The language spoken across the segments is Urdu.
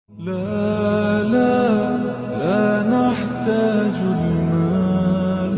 لا لا لا نحتاج المال.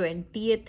20th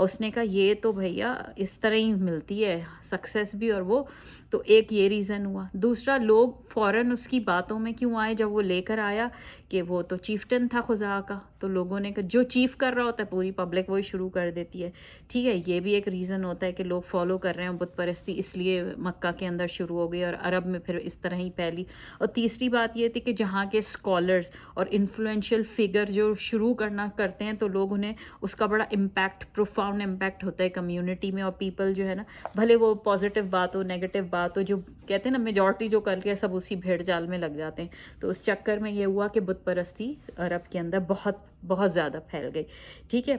اور اس نے کہا یہ تو بھیا اس طرح ہی ملتی ہے سکسیس بھی اور وہ. تو ایک یہ ریزن ہوا. دوسرا لوگ فوراً اس کی باتوں میں کیوں آئے جب وہ لے کر آیا کہ وہ تو چیفٹن تھا خزا کا, تو لوگوں نے کہا جو چیف کر رہا ہوتا ہے پوری پبلک وہی شروع کر دیتی ہے. ٹھیک ہے, یہ بھی ایک ریزن ہوتا ہے کہ لوگ فالو کر رہے ہیں بت پرستی, اس لیے مکہ کے اندر شروع ہو گئی اور عرب میں پھر اس طرح ہی پھیلی. اور تیسری بات یہ تھی کہ جہاں کے اسکالرز اور انفلوئنشیل فگر جو شروع کرتے ہیں تو لوگ انہیں اس کا بڑا امپیکٹ, پروفاؤنڈ امپیکٹ ہوتا ہے کمیونٹی میں, اور پیپل جو ہے نا بھلے وہ پازیٹیو بات ہو نیگیٹو بات ہو, جو کہتے ہیں نا میجورٹی جو کر کے سب اسی بھیڑ جال میں لگ جاتے ہیں. تو اس چکر میں یہ ہوا کہ بت پرستی عرب کے اندر بہت بہت زیادہ پھیل گئی. ٹھیک ہے.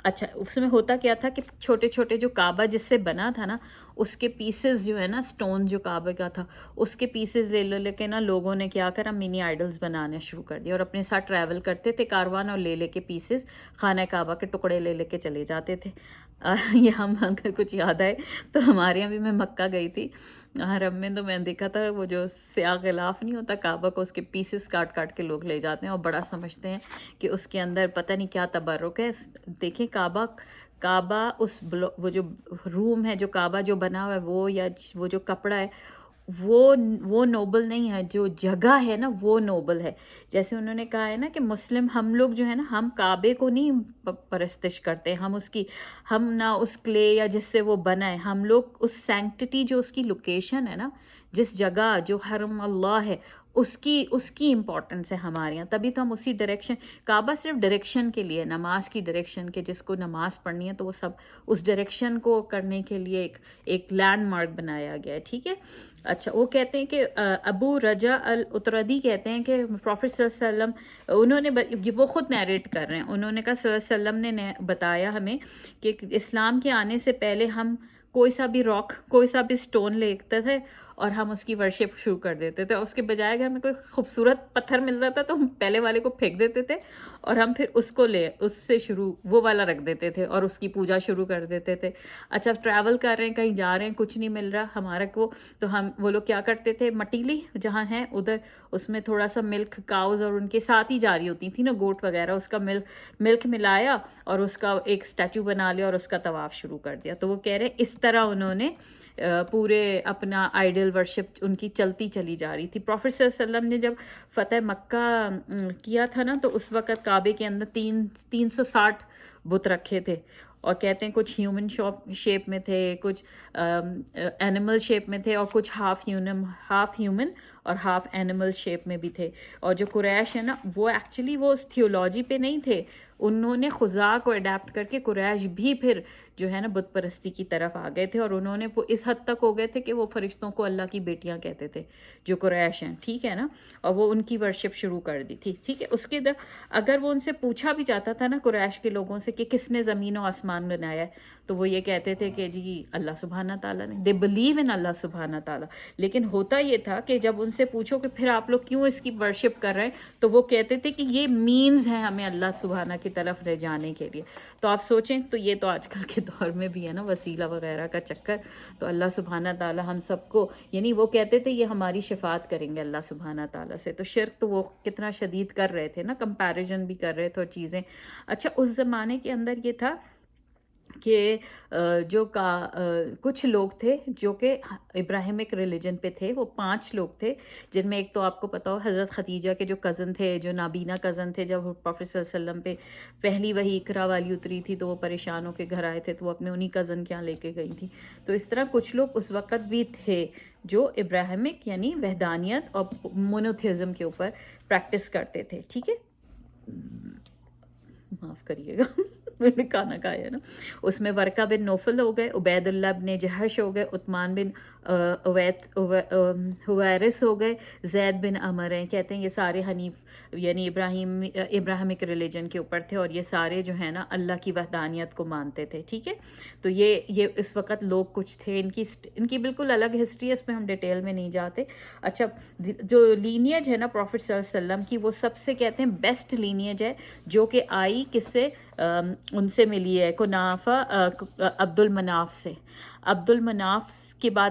اچھا, اس میں ہوتا کیا تھا کہ چھوٹے چھوٹے جو کعبہ جس سے بنا تھا نا اس کے پیسز جو ہے نا, سٹون جو کعبہ کا تھا اس کے پیسز لے کے نا لوگوں نے کیا کرا, منی آئیڈلز بنانا شروع کر دیا, اور اپنے ساتھ ٹریول کرتے تھے کاروان, اور لے کے پیسز خانہ کعبہ کے ٹکڑے لے کے چلے جاتے تھے. یہ ہم اگر کچھ یاد آئے تو ہمارے یہاں بھی, میں مکہ گئی تھی حرم میں, تو میں نے دیکھا تھا وہ جو سیاہ غلاف نہیں ہوتا کعبہ کو, اس کے پیسز کاٹ کے لوگ لے جاتے ہیں اور بڑا سمجھتے ہیں کہ اس کے اندر پتہ نہیں کیا تبرک ہے. دیکھیں کعبہ اس وہ جو روم ہے, جو کعبہ جو بنا ہوا ہے وہ, یا وہ جو کپڑا ہے وہ نوبل نہیں ہے, جو جگہ ہے نا وہ نوبل ہے. جیسے انہوں نے کہا ہے نا کہ مسلم ہم لوگ جو ہے نا, ہم کعبے کو نہیں پرستش کرتے, ہم نہ اس کلے یا جس سے وہ بنا ہے, ہم لوگ اس سینکٹٹی جو اس کی لوکیشن ہے نا, جس جگہ جو حرم اللہ ہے اس کی امپورٹنس ہے ہمارے یہاں. تبھی تو ہم اسی ڈائریکشن, کعبہ صرف ڈائریکشن کے لیے, نماز کی ڈائریکشن کے, جس کو نماز پڑھنی ہے تو وہ سب اس ڈائریکشن کو کرنے کے لیے ایک لینڈ مارک بنایا گیا ہے. ٹھیک ہے. اچھا, وہ کہتے ہیں کہ ابو رجا الاتردی کہتے ہیں کہ پروفیٹ صلی اللہ علیہ وسلم, انہوں نے, وہ خود نیریٹ کر رہے ہیں, انہوں نے کہا صلی اللہ علیہ وسلم نے بتایا ہمیں کہ اسلام کے آنے سے پہلے ہم کوئی سا بھی راک, کوئی سا بھی سٹون لیتے تھے اور ہم اس کی ورشپ شروع کر دیتے تھے. اس کے بجائے اگر ہمیں کوئی خوبصورت پتھر ملتا تھا تو ہم پہلے والے کو پھینک دیتے تھے اور ہم پھر اس سے شروع وہ والا رکھ دیتے تھے اور اس کی پوجا شروع کر دیتے تھے. اچھا, ٹریول کر رہے ہیں, کہیں جا رہے ہیں, کچھ نہیں مل رہا ہمارا کو, تو وہ لوگ کیا کرتے تھے, مٹیلی جہاں ہیں ادھر اس میں تھوڑا سا ملک, کاؤز اور ان کے ساتھ ہی جاری ہوتی تھی نا گوٹ وغیرہ, اس کا ملک ملایا اور اس کا ایک اسٹیچو بنا لیا اور اس کا طواف شروع کر دیا. تو وہ کہہ رہے اس طرح انہوں نے پورے اپنا آئیڈل ورشپ ان کی چلتی چلی جا رہی تھی. پروفیٹ صلی اللہ علیہ وسلم نے جب فتح مکہ کیا تھا نا, تو اس وقت کعبے کے اندر 360 بت رکھے تھے, اور کہتے ہیں کچھ ہیومن شیپ میں تھے, کچھ اینیمل شیپ میں تھے, اور کچھ ہاف ہیومن اور ہاف اینیمل شیپ میں بھی تھے. اور جو قریش ہے نا, وہ ایکچولی وہ اس تھیولوجی پہ نہیں تھے, انہوں نے خزا کو اڈیپٹ کر کے قریش بھی پھر جو ہے نا بت پرستی کی طرف آ گئے تھے, اور انہوں نے وہ اس حد تک ہو گئے تھے کہ وہ فرشتوں کو اللہ کی بیٹیاں کہتے تھے جو قریش ہیں. ٹھیک ہے نا, اور وہ ان کی ورشپ شروع کر دی تھی. ٹھیک ہے. اس کے اگر وہ ان سے پوچھا بھی جاتا تھا نا قریش کے لوگوں سے کہ کس نے زمین و آسمان بنایا ہے, تو وہ یہ کہتے تھے کہ جی اللہ سبحانہ تعالیٰ نے, دے بلیو ان اللہ سبحانہ تعالیٰ. لیکن ہوتا یہ تھا کہ جب ان سے پوچھو کہ پھر آپ لوگ کیوں اس کی ورشپ کر رہے ہیں, تو وہ کہتے تھے کہ یہ مینز ہیں ہمیں اللہ سبحانہ کی طرف لے جانے کے لیے. تو آپ سوچیں, تو یہ تو آج کل کے دور میں بھی ہے نا وسیلہ وغیرہ کا چکر. تو اللہ سبحانہ تعالیٰ ہم سب کو, یعنی وہ کہتے تھے یہ ہماری شفاعت کریں گے اللہ سبحانہ تعالیٰ سے. تو شرک تو وہ کتنا شدید کر رہے تھے نا, کمپیریزن بھی کر رہے تھے اور چیزیں. اچھا, اس زمانے کے اندر یہ تھا کہ کچھ لوگ تھے جو کہ ابراہیمک ریلیجن پہ تھے. وہ 5 لوگ تھے, جن میں ایک تو آپ کو پتا ہو حضرت خدیجہ کے جو کزن تھے, جو نابینا کزن تھے. جب پروفیٹ صلی اللہ علیہ وسلم پہ پہلی وہی اقرا والی اتری تھی تو وہ پریشان ہو کے گھر آئے تھے, تو وہ اپنے انہی کزن کے یہاں لے کے گئی تھی. تو اس طرح کچھ لوگ اس وقت بھی تھے جو ابراہیمک یعنی وحدانیت اور مونوتھیزم کے اوپر پریکٹس کرتے تھے. ٹھیک ہے, معاف کریے گا میں نے کھانا کھایا نا. اس میں ورقہ بن نوفل ہو گئے, عبید اللہ بن جہش ہو گئے, عثمان بن حویرث ہو گئے, زید بن عمر ہیں. کہتے ہیں یہ سارے حنیف یعنی ابراہیمک ریلیجن کے اوپر تھے, اور یہ سارے جو ہیں نا اللہ کی وحدانیت کو مانتے تھے. ٹھیک ہے. تو یہ اس وقت لوگ کچھ تھے, ان کی بالکل الگ ہسٹری ہے, اس میں ہم ڈیٹیل میں نہیں جاتے. اچھا, جو لینیج ہے نا پروفیٹ صلی اللہ علیہ وسلم کی, وہ سب سے کہتے ہیں بیسٹ لینیج ہے, جو کہ آئی کس سے, ان سے ملی ہے کنافہ عبد المناف سے. عبد المناف کے بعد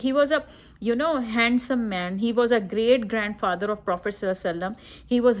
he was a handsome man, he was a great grandfather of Prophet sallam, he was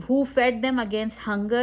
Who fed them against hunger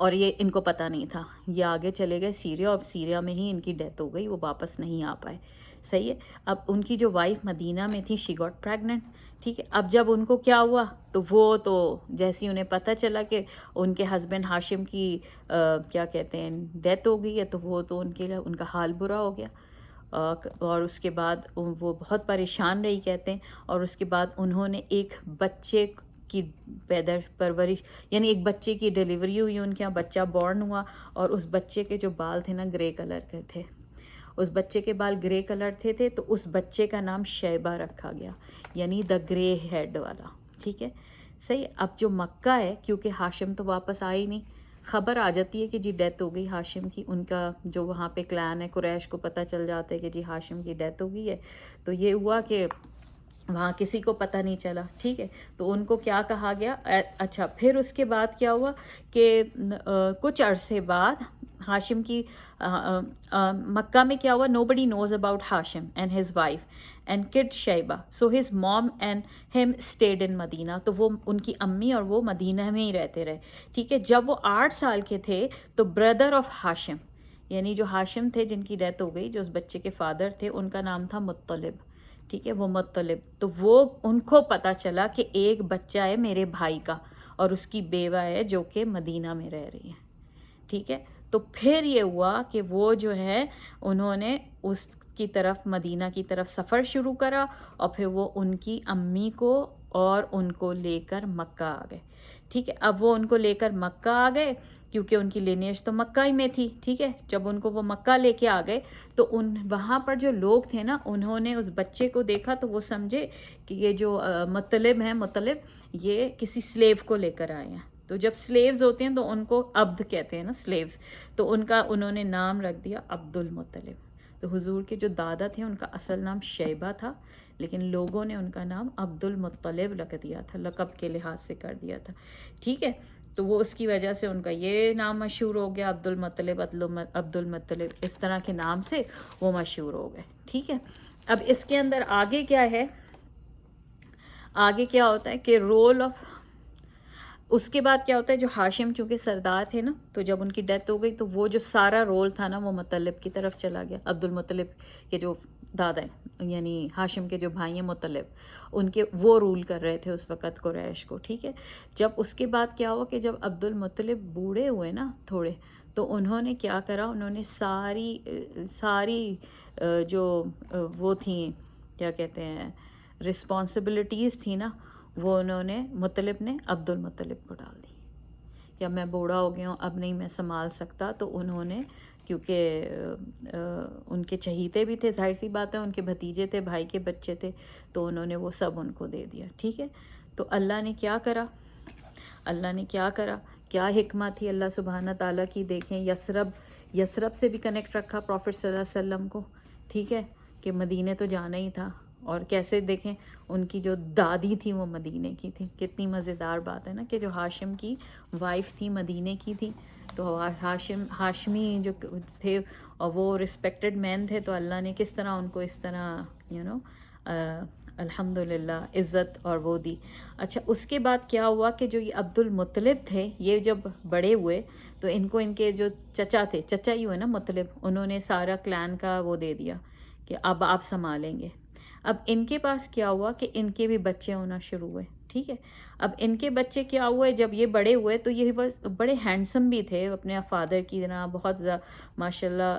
اور یہ ان کو پتہ نہیں تھا، یہ آگے چلے گئے سیریا، اور سیریا میں ہی ان کی ڈیتھ ہو گئی، وہ واپس نہیں آ پائے. صحیح ہے. اب ان کی جو وائف مدینہ میں تھی شی گاٹ پریگننٹ. ٹھیک ہے. اب جب ان کو کیا ہوا تو وہ تو جیسے انہیں پتہ چلا کہ ان کے ہسبینڈ ہاشم کی کیا کہتے ہیں ڈیتھ ہو گئی ہے، تو وہ تو ان کے لیے ان کا حال برا ہو گیا. اور اس کے بعد وہ بہت پریشان رہی کہتے ہیں. اور اس کے بعد انہوں نے ایک بچے کی پرورش، یعنی ایک بچے کی ڈیلیوری ہوئی ان کے یہاں، بچہ بورن ہوا، اور اس بچے کے جو بال تھے نا گرے کلر کے تھے، اس بچے کے بال گرے کلر تھے تو اس بچے کا نام شیبہ رکھا گیا، یعنی دا گرے ہیڈ والا. ٹھیک ہے. صحیح. اب جو مکہ ہے، کیونکہ ہاشم تو واپس آئے نہیں، خبر آ جاتی ہے کہ جی ڈیتھ ہو گئی ہاشم کی، ان کا جو وہاں پہ کلان ہے قریش کو پتہ چل جاتا ہے کہ جی ہاشم کی ڈیتھ ہو گئی ہے. تو یہ ہوا کہ وہاں کسی کو پتہ نہیں چلا. ٹھیک ہے. تو ان کو کیا کہا گیا. اچھا پھر اس کے بعد کیا ہوا کہ کچھ عرصے بعد ہاشم کی مکہ میں کیا ہوا، nobody knows about Hashim and his wife and kid Shaiba, so his mom and him stayed in Medina. تو وہ ان کی امی اور وہ مدینہ میں ہی رہتے رہے. ٹھیک ہے. جب وہ 8 سال کے تھے تو بردر آف ہاشم، یعنی جو ہاشم تھے جن کی ڈیتھ ہو گئی، جو اس بچے کے فادر تھے، ان کا نام تھا مطلب. ٹھیک ہے. وہ مطلب، تو وہ ان کو پتہ چلا کہ ایک بچہ ہے میرے بھائی کا اور اس کی بیوہ ہے جو کہ مدینہ میں رہ رہی ہے. ٹھیک ہے. تو پھر یہ ہوا کہ وہ جو ہے انہوں نے اس کی طرف مدینہ کی طرف سفر شروع کرا، اور پھر وہ ان کی امی کو اور ان کو لے کر مکہ آ گئے. ٹھیک ہے. اب وہ ان کو لے کر مکہ آ گئے کیونکہ ان کی لینیج تو مکہ ہی میں تھی. ٹھیک ہے. جب ان کو وہ مکہ لے کے آ گئے تو وہاں پر جو لوگ تھے نا، انہوں نے اس بچے کو دیکھا تو وہ سمجھے کہ یہ جو مطلب ہیں، مطلب یہ کسی سلیو کو لے کر آئے ہیں. تو جب سلیوز ہوتے ہیں تو ان کو عبد کہتے ہیں نا، سلیوز. تو انہوں نے نام رکھ دیا عبد المطلب. تو حضور کے جو دادا تھے ان کا اصل نام شیبہ تھا، لیکن لوگوں نے ان کا نام عبد المطلب رکھ دیا تھا، لقب کے لحاظ سے کر دیا تھا. ٹھیک ہے. تو وہ اس کی وجہ سے ان کا یہ نام مشہور ہو گیا، عبد المطلب اس طرح کے نام سے وہ مشہور ہو گئے. ٹھیک ہے. اب اس کے اندر آگے کیا ہے، آگے کیا ہوتا ہے کہ رول آف، اس کے بعد کیا ہوتا ہے، جو ہاشم چونکہ سردار تھے نا، تو جب ان کی ڈیتھ ہو گئی تو وہ جو سارا رول تھا نا وہ مطلب کی طرف چلا گیا. عبد المطلب کے جو دادا ہیں، یعنی ہاشم کے جو بھائی ہیں مطلب، ان کے وہ رول کر رہے تھے اس وقت قریش کو. ٹھیک ہے. جب اس کے بعد کیا ہوا کہ جب عبد المطلب بوڑھے ہوئے نا تھوڑے، تو انہوں نے کیا کرا، انہوں نے ساری جو وہ تھیں کیا کہتے ہیں رسپانسبلٹیز تھی نا، وہ انہوں نے مطلب نے عبد المطلب کو ڈال دی کہ اب میں بوڑھا ہو گیا ہوں، اب نہیں میں سنبھال سکتا. تو انہوں نے، کیونکہ ان کے چہیتے بھی تھے، ظاہر سی بات ہے، ان کے بھتیجے تھے، بھائی کے بچے تھے، تو انہوں نے وہ سب ان کو دے دیا. ٹھیک ہے. تو اللہ نے کیا کرا، کیا حکمت تھی اللہ سبحانہ تعالیٰ کی. دیکھیں یثرب سے بھی کنیکٹ رکھا پروفٹ صلی اللہ علیہ وسلم کو. ٹھیک ہے. کہ مدینے تو جانا ہی تھا، اور کیسے دیکھیں ان کی جو دادی تھی وہ مدینے کی تھی. کتنی مزیدار بات ہے نا کہ جو ہاشم کی وائف تھی مدینے کی تھی. تو ہاشمی جو تھے اور وہ رسپیکٹڈ مین تھے، تو اللہ نے کس طرح ان کو اس طرح الحمدللہ عزت اور وہ دی. اچھا اس کے بعد کیا ہوا کہ جو یہ عبد المطلب تھے، یہ جب بڑے ہوئے تو ان کے جو چچا تھے، چچا ہی ہوئے نا مطلب، انہوں نے سارا کلان کا وہ دے دیا کہ اب آپ سنبھالیں گے. اب ان کے پاس کیا ہوا کہ ان کے بھی بچے ہونا شروع ہوئے. ٹھیک ہے. اب ان کے بچے کیا ہوئے، جب یہ بڑے ہوئے تو یہ بڑے ہینڈسم بھی تھے اپنے فادر کی طرح، بہت ماشاء اللہ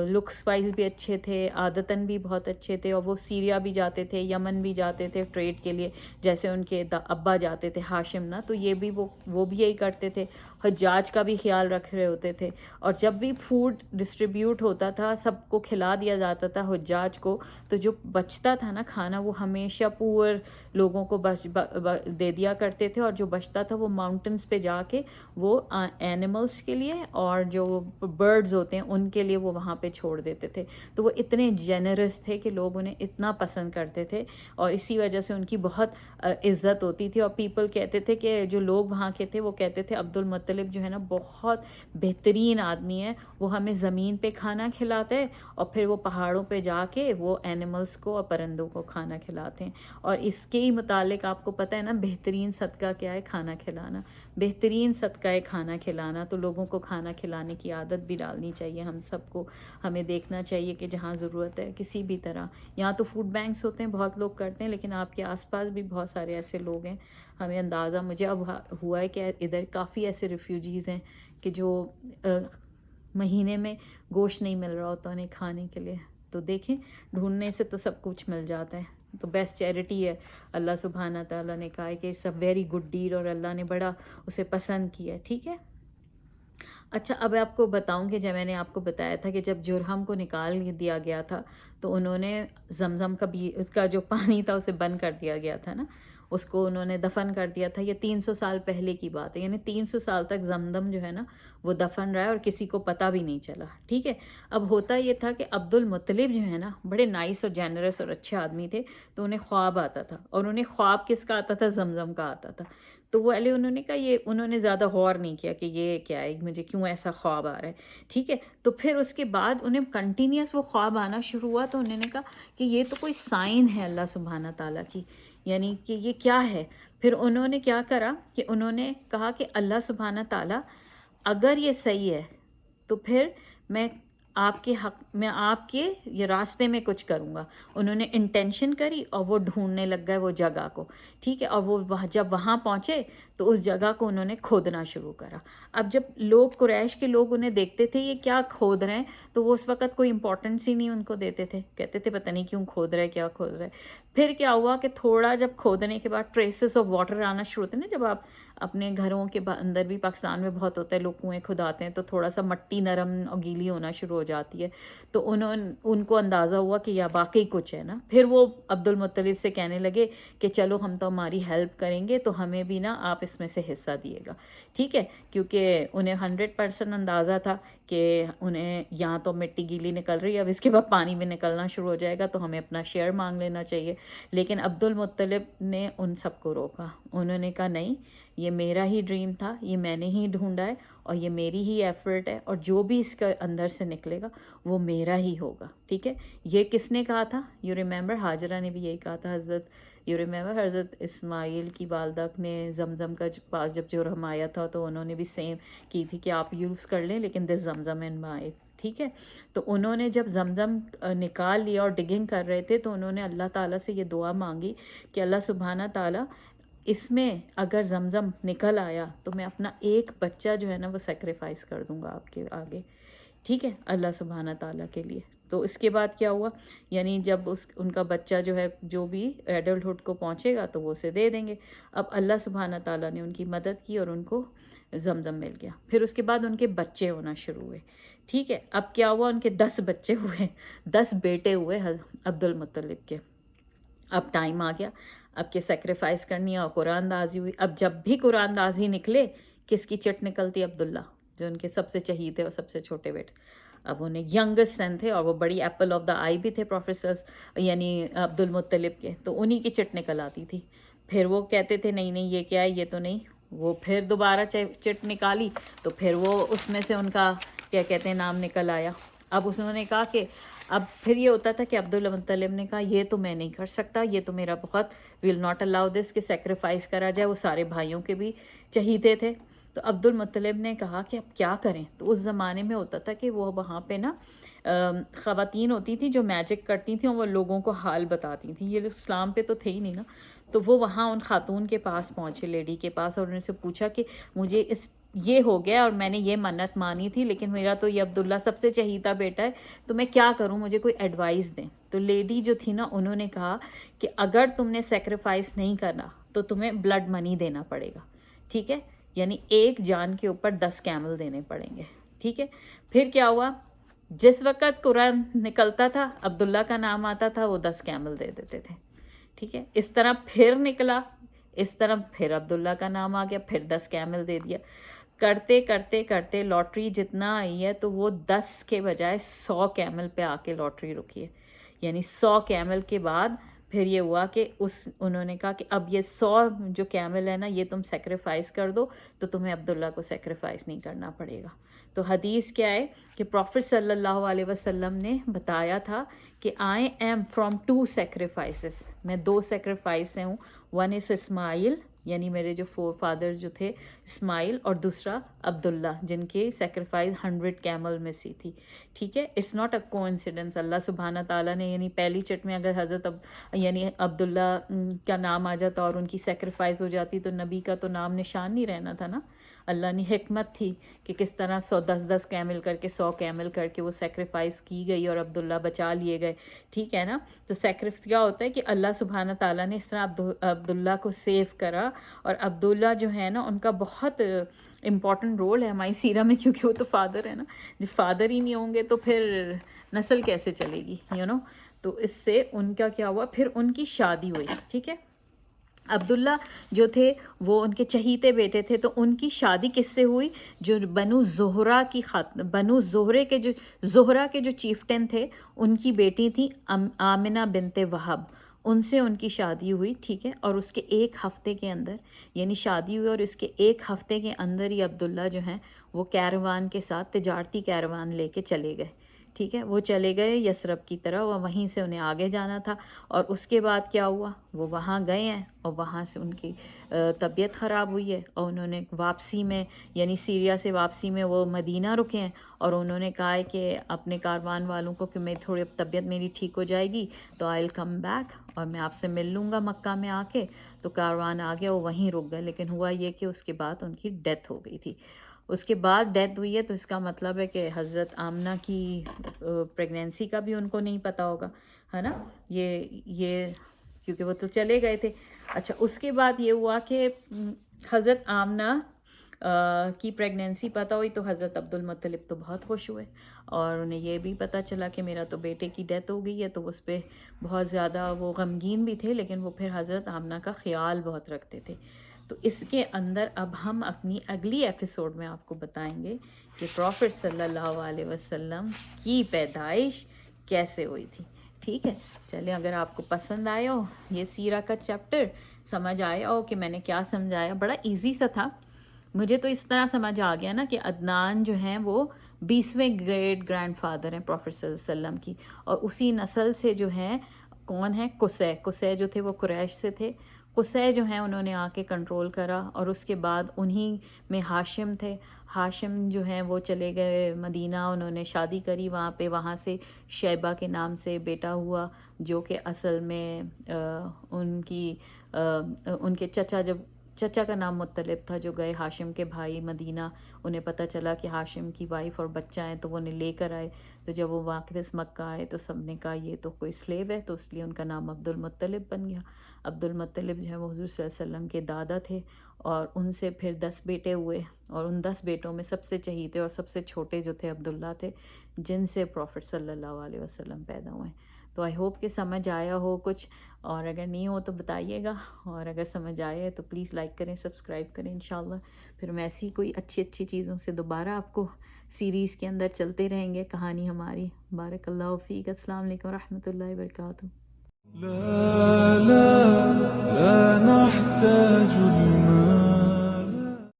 لکس وائز بھی اچھے تھے، عادتاً بھی بہت اچھے تھے. اور وہ سیریا بھی جاتے تھے، یمن بھی جاتے تھے ٹریڈ کے لیے، جیسے ان کے ابا جاتے تھے ہاشم نا، تو یہ بھی وہ بھی یہی کرتے تھے. حجاج کا بھی خیال رکھ رہے ہوتے تھے، اور جب بھی فوڈ ڈسٹریبیوٹ ہوتا تھا سب کو کھلا دیا جاتا تھا حجاج کو، تو جو بچتا تھا نا کھانا وہ ہمیشہ پور لوگوں کو دے دیا کرتے تھے. اور جو بچتا تھا وہ ماؤنٹنس پہ جا کے وہ اینیملس کے لیے اور جو برڈز ہوتے ہیں ان کے لیے وہ وہاں پہ چھوڑ دیتے تھے. تو وہ اتنے جینرس تھے کہ لوگ انہیں اتنا پسند کرتے تھے، اور اسی وجہ سے ان کی بہت عزت ہوتی تھی. اور پیپل کہتے تھے کہ جو لوگ وہاں کے تھے وہ کہتے تھے عبد المطلب جو ہے نا بہت بہترین آدمی ہے، وہ ہمیں زمین پہ کھانا کھلاتا ہے اور پھر وہ پہاڑوں پہ جا کے وہ اینیملس کو اور پرندوں کو کھانا کھلاتے ہیں. اور اس کے ہی متعلق آپ کو پتہ ہے نا، بہترین صدقہ کیا ہے؟ کھانا کھلانا، بہترین صدقہ ہے کھانا کھلانا. تو لوگوں کو کھانا کھلانے کی عادت بھی ڈالنی چاہیے ہم سب کو. ہمیں دیکھنا چاہیے کہ جہاں ضرورت ہے کسی بھی طرح، یہاں تو فوڈ بینکس ہوتے ہیں بہت لوگ کرتے ہیں، لیکن آپ کے آس پاس بھی بہت سارے ایسے لوگ ہیں. ہمیں اندازہ مجھے اب ہوا ہے کہ ادھر کافی ایسے ریفیوجیز ہیں کہ جو مہینے میں گوشت نہیں مل رہا ہوتا انہیں کھانے کے لیے. تو دیکھیں ڈھونڈنے سے تو سب کچھ مل جاتا ہے. تو بیسٹ چیریٹی ہے. اللہ سبحانہ تعالیٰ نے کہا ہے کہ it's a very good deed, اور اللہ نے بڑا اسے پسند کیا ہے. ٹھیک ہے. اچھا اب آپ کو بتاؤں کہ جب میں نے آپ کو بتایا تھا کہ جب جرہم کو نکال دیا گیا تھا تو انہوں نے زمزم کا بھی اس کا جو پانی تھا اسے بند کر دیا گیا تھا نا، اس کو انہوں نے دفن کر دیا تھا. یہ 300 سال پہلے کی بات ہے، یعنی 300 سال تک زمزم جو ہے نا وہ دفن رہا ہے اور کسی کو پتہ بھی نہیں چلا. ٹھیک ہے. اب ہوتا یہ تھا کہ عبد المطلب جو ہے نا بڑے نائس اور جینرس اور اچھے آدمی تھے، تو انہیں خواب آتا تھا، اور انہیں خواب کس کا آتا تھا؟ زمزم کا آتا تھا. تو وہ انہوں نے کہا یہ انہوں نے زیادہ غور نہیں کیا کہ یہ کیا ہے، مجھے کیوں ایسا خواب آ رہا ہے. ٹھیک ہے. تو پھر اس کے بعد انہیں کنٹینیوس وہ خواب آنا شروع ہوا، تو انہوں نے کہا کہ یہ تو کوئی سائن ہے اللہ سبحانہ تعالیٰ کی، یعنی کہ یہ کیا ہے. پھر انہوں نے کیا کرا کہ انہوں نے کہا کہ اللہ سبحانہ تعالیٰ اگر یہ صحیح ہے تو پھر میں آپ کے حق میں آپ کے یہ راستے میں کچھ کروں گا. انہوں نے انٹینشن کری اور وہ ڈھونڈنے لگ گئے وہ جگہ کو. ٹھیک ہے. اور وہ جب وہاں پہنچے تو اس جگہ کو انہوں نے کھودنا شروع کرا. اب جب لوگ قریش کے لوگ انہیں دیکھتے تھے یہ کیا کھود رہے ہیں، تو وہ اس وقت کوئی امپورٹنس ہی نہیں ان کو دیتے تھے، کہتے تھے پتہ نہیں کیوں کھود رہے، کیا کھود رہے. پھر کیا ہوا کہ تھوڑا جب کھودنے کے بعد ٹریسز آف واٹر آنا شروع ہوتے ہیں نا، جب آپ اپنے گھروں کے اندر بھی پاکستان میں بہت ہوتا ہے، لوگ کنویں کھداتے ہیں تو تھوڑا سا مٹی نرم اور گیلی ہونا شروع ہو جاتی ہے، تو ان کو اندازہ ہوا کہ یہ واقعی کچھ ہے نا. پھر وہ عبد المطلب سے کہنے لگے کہ چلو ہم تو ہماری ہیلپ کریں گے، تو ہمیں بھی نا آپ اس میں سے حصہ دیے گا. ٹھیک ہے. کیونکہ انہیں 100% اندازہ تھا کہ انہیں یہاں تو مٹی گیلی نکل رہی ہے، اب اس کے بعد پانی بھی نکلنا شروع ہو جائے گا، تو ہمیں اپنا شیئر مانگ لینا چاہیے. لیکن عبد المطلب نے ان سب کو روکا. انہوں نے کہا نہیں، یہ میرا ہی ڈریم تھا، یہ میں نے ہی ڈھونڈا ہے، اور یہ میری ہی ایفرٹ ہے، اور جو بھی اس کے اندر سے نکلے گا وہ میرا ہی ہوگا. ٹھیک ہے. یہ کس نے کہا تھا؟ یو ریممبر حاجرہ نے بھی یہی کہا تھا. یو ریممبر حضرت اسماعیل کی والدہ نے زمزم کا پاس جب جرہم آیا تھا تو انہوں نے بھی سیم کی تھی کہ آپ یوز کر لیں لیکن دس زمزم اینڈ مائی. ٹھیک ہے. تو انہوں نے جب زمزم نکال لیا اور ڈگنگ کر رہے تھے تو انہوں نے اللہ تعالیٰ سے یہ دعا مانگی کہ اللہ سبحانہ تعالیٰ اس میں اگر زمزم نکل آیا تو میں اپنا ایک بچہ جو ہے نا وہ سیکریفائس کر دوں گا آپ کے آگے. ٹھیک ہے. اللہ سبحانہ تعالیٰ کے لیے. تو اس کے بعد کیا ہوا، یعنی جب ان کا بچہ جو ہے جو بھی ایڈلٹہڈ کو پہنچے گا تو وہ اسے دے دیں گے. اب اللہ سبحانہ تعالیٰ نے ان کی مدد کی اور ان کو زمزم مل گیا. پھر اس کے بعد ان کے بچے ہونا شروع ہوئے. ٹھیک ہے. اب کیا ہوا، ان کے 10 بچے ہوئے، 10 بیٹے ہوئے عبد المطلب کے. اب ٹائم آ گیا اب کہ سیکریفائس کرنی ہے، اور قرآن دازی ہوئی. اب جب بھی قرآن دازی نکلے کس کی چٹ نکلتی؟ عبداللہ، جو ان کے سب سے چہیتے تھے اور سب سے چھوٹے بیٹے. اب انہیں ینگسٹ سن تھے اور وہ بڑی ایپل آف دا آئی بھی تھے پروفیسرز، یعنی عبد المطلب کے، تو انہی کی چٹ نکل آتی تھی. پھر وہ کہتے تھے نہیں نہیں یہ کیا ہے، یہ تو نہیں. وہ پھر دوبارہ چٹ نکالی تو پھر وہ اس میں سے ان کا کیا کہتے ہیں نام نکل آیا. اب انہوں نے کہا کہ اب پھر یہ ہوتا تھا کہ عبد المطلب نے کہا یہ تو میں نہیں کر سکتا، یہ تو میرا بہت ول ناٹ الاؤ دس کہ سیکریفائس کرا جائے. وہ سارے بھائیوں کے بھی چہیتے تھے. تو عبد المطلب نے کہا کہ اب کیا کریں. تو اس زمانے میں ہوتا تھا کہ وہ وہاں پہ نا خواتین ہوتی تھیں جو میجک کرتی تھیں اور وہ لوگوں کو حال بتاتی تھیں. یہ اسلام پہ تو تھے ہی نہیں نا. تو وہ وہاں ان خاتون کے پاس پہنچے، لیڈی کے پاس، اور انہوں نے سے پوچھا کہ مجھے یہ ہو گیا اور میں نے یہ منت مانی تھی، لیکن میرا تو یہ عبداللہ سب سے چہیتا بیٹا ہے، تو میں کیا کروں، مجھے کوئی ایڈوائس دیں. تو لیڈی جو تھی نا انہوں نے کہا کہ اگر تم نے سیکریفائس نہیں کرنا تو تمہیں بلڈ منی دینا پڑے گا. ٹھیک ہے. یعنی ایک جان کے اوپر 10 کیمل دینے پڑیں گے. ٹھیک ہے. پھر کیا ہوا، جس وقت قرآن نکلتا تھا عبداللہ کا نام آتا تھا وہ 10 کیمل دے دیتے تھے. ٹھیک ہے. اس طرح پھر نکلا، اس طرح پھر عبداللہ کا نام آ گیا، پھر 10 کیمل دے دیا. کرتے کرتے کرتے لاٹری جتنا آئی ہے تو وہ 10 کے بجائے 100 کیمل پہ آ کے لاٹری رکی ہے. یعنی 100 کیمل کے بعد پھر یہ ہوا کہ انہوں نے کہا کہ اب یہ 100 جو کیمل ہے نا یہ تم سیکریفائس کر دو تو تمہیں عبداللہ کو سیکریفائس نہیں کرنا پڑے گا. تو حدیث کیا ہے کہ پروفٹ صلی اللہ علیہ وسلم نے بتایا تھا کہ I am from 2 sacrifices، میں 2 سیکریفائس سے ہوں. ون از اسماعیل یعنی میرے جو فادر جو تھے اسماعیل اور دوسرا عبداللہ جن کے سیکریفائز 100 کیمل میں سے تھی. ٹھیک ہے, اٹس ناٹ اے کوانسیڈنس. اللہ سبحانہ تعالیٰ نے یعنی پہلی چٹ میں اگر حضرت یعنی عبداللہ کا نام آ جاتا اور ان کی سیکریفائز ہو جاتی تو نبی کا تو نام نشان نہیں رہنا تھا نا. اللہ نے حکمت تھی کہ کس طرح 10 کیمل کر کے 100 کیمل کر کے وہ سیکریفائز کی گئی اور عبداللہ بچا لیے گئے. ٹھیک ہے نا. تو سیکریفائز کیا ہوتا ہے کہ اللہ سبحانہ تعالیٰ نے اس طرح عبداللہ کو سیو کرا. اور عبداللہ جو ہے نا ان کا بہت امپورٹنٹ رول ہے ہماری سیرہ میں, کیونکہ وہ تو فادر ہے نا. جب فادر ہی نہیں ہوں گے تو پھر نسل کیسے چلے گی تو اس سے ان کا کیا ہوا, پھر ان کی شادی ہوئی. ٹھیک ہے, عبداللہ جو تھے وہ ان کے چہیتے بیٹے تھے, تو ان کی شادی کس سے ہوئی, جو بنو زہرہ کی بنو زہرہ کے جو چیفٹن تھے ان کی بیٹی تھی آمنہ بنت وہب, ان سے ان کی شادی ہوئی. ٹھیک ہے, اور اس کے 1 ہفتے کے اندر یعنی شادی ہوئی اور اس کے 1 ہفتے کے اندر ہی عبداللہ جو ہیں وہ کیروان کے ساتھ تجارتی کیروان لے کے چلے گئے. ٹھیک ہے, وہ چلے گئے یثرب کی طرح, اور وہیں سے انہیں آگے جانا تھا. اور اس کے بعد کیا ہوا, وہ وہاں گئے ہیں اور وہاں سے ان کی طبیعت خراب ہوئی ہے, اور انہوں نے واپسی میں یعنی سیریا سے واپسی میں وہ مدینہ رکے ہیں, اور انہوں نے کہا ہے کہ اپنے کاروان والوں کو کہ میں تھوڑی طبیعت میری ٹھیک ہو جائے گی تو آئی ول کم بیک اور میں آپ سے مل لوں گا مکہ میں آ کے. تو کاروان آ گیا, وہ وہیں رک گئے. لیکن ہوا یہ کہ اس کے بعد ان کی ڈیتھ ہو گئی تھی. اس کے بعد ڈیتھ ہوئی ہے تو اس کا مطلب ہے کہ حضرت آمنہ کی پریگنینسی کا بھی ان کو نہیں پتہ ہوگا, ہے نا. یہ کیونکہ وہ تو چلے گئے تھے. اچھا, اس کے بعد یہ ہوا کہ حضرت آمنہ کی پریگنینسی پتہ ہوئی تو حضرت عبد المطلب تو بہت خوش ہوئے, اور انہیں یہ بھی پتہ چلا کہ میرا تو بیٹے کی ڈیتھ ہو گئی ہے. تو اس پہ بہت زیادہ وہ غمگین بھی تھے, لیکن وہ پھر حضرت آمنہ کا خیال بہت رکھتے تھے. تو اس کے اندر اب ہم اپنی اگلی ایپیسوڈ میں آپ کو بتائیں گے کہ پروفٹ صلی اللہ علیہ وسلم کی پیدائش کیسے ہوئی تھی. ٹھیک ہے, چلیں, اگر آپ کو پسند آیا ہو یہ سیرہ کا چیپٹر, سمجھ آیا ہو کہ میں نے کیا سمجھایا, بڑا ایزی سا تھا. مجھے تو اس طرح سمجھ آ گیا نا کہ عدنان جو ہیں وہ 20ویں گریٹ گرینڈ فادر ہیں پروفٹ صلی اللہ علیہ وسلم کی, اور اسی نسل سے جو ہیں کون ہے, قصے جو تھے وہ قریش سے تھے. قصے جو ہیں انہوں نے آ کے کنٹرول کرا, اور اس کے بعد انہی میں ہاشم تھے. ہاشم جو ہیں وہ چلے گئے مدینہ, انہوں نے شادی کری وہاں پہ, وہاں سے شیبہ کے نام سے بیٹا ہوا, جو کہ اصل میں ان کے چچا کا نام مطلب تھا, جو گئے ہاشم کے بھائی مدینہ. انہیں پتہ چلا کہ ہاشم کی وائف اور بچہ ہیں تو وہ انہیں لے کر آئے. تو جب وہ واپس مکہ آئے تو سب نے کہا یہ تو کوئی سلیو ہے, تو اس لیے ان کا نام عبد المطلب بن گیا. عبد المطلب جو ہے وہ حضور صلی اللہ علیہ وسلم کے دادا تھے, اور ان سے پھر 10 بیٹے ہوئے, اور ان 10 بیٹوں میں سب سے چہیتے اور سب سے چھوٹے جو تھے عبداللہ تھے, جن سے پروفٹ صلی اللہ علیہ وسلم پیدا ہوئے. تو آئی ہوپ کہ سمجھ آیا ہو کچھ, اور اگر نہیں ہو تو بتائیے گا, اور اگر سمجھ آئے تو پلیز لائک کریں, سبسکرائب کریں. انشاءاللہ پھر میں ایسی کوئی اچھی چیزوں سے دوبارہ آپ کو سیریز کے اندر چلتے رہیں گے کہانی ہماری. بارک اللہ فیک. السلام علیکم ورحمۃ اللہ وبرکاتہ. لا لا لا نحتاج المال